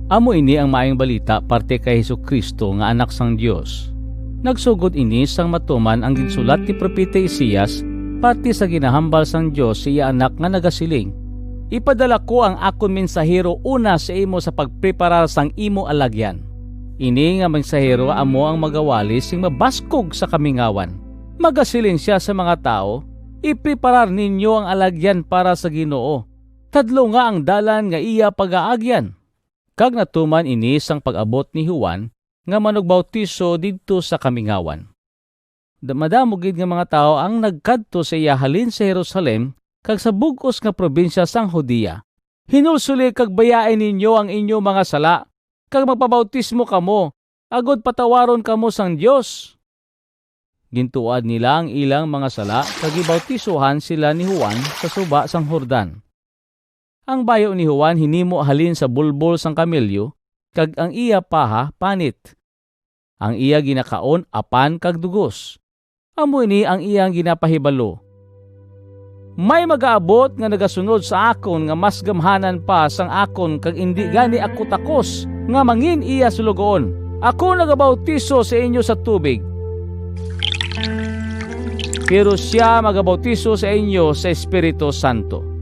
Amo ini ang maayong balita parte kay Hesukristo nga anak sang Dios. Nagsugod ini sang matuman ang ginsulat ti propeta Isaias parte sa ginahambal sang Dios sa iya anak nga nagasiling. Ipadala ko ang akon mensahero una sa imo sa pagpreparar sang imo alagyan. Ini nga mensahero amo ang magawalis sing mabaskog sa kamingawan. Magasiling siya sa mga tao, ipreparar ninyo ang alagyan para sa Ginoo. Tadlo nga ang dalan nga iya pagaagyan. Kag natuman ini sang pag-abot ni Juan nga manugbautiso didto sa kamingawan. Madamo gid nga mga tao ang nagkadto sa iya halin sa Jerusalem kag sa bug-os nga probinsya sang Judea. Hinulsuli kag bayain ninyo ang inyo mga sala kag magpabautismo kamo agod patawaron kamo sang Dios. Gintuad nila ang ilang mga sala kag gibautisohan sila ni Juan sa suba sang Jordan. Ang bayo ni Juan hinimo halin sa bulbol sang kamelyo, kag ang iya paha panit. Ang iya ginakaon apan kag dugos. Amo ini ang iyang ginapahibalo. May magaabot nga nagasunod sa akon nga mas gamhanan pa sang akon kag indi gani ako takos nga mangin iya sulugoon. Ako nagabautiso sa inyo sa tubig. Pero siya magabautiso sa inyo sa Espiritu Santo.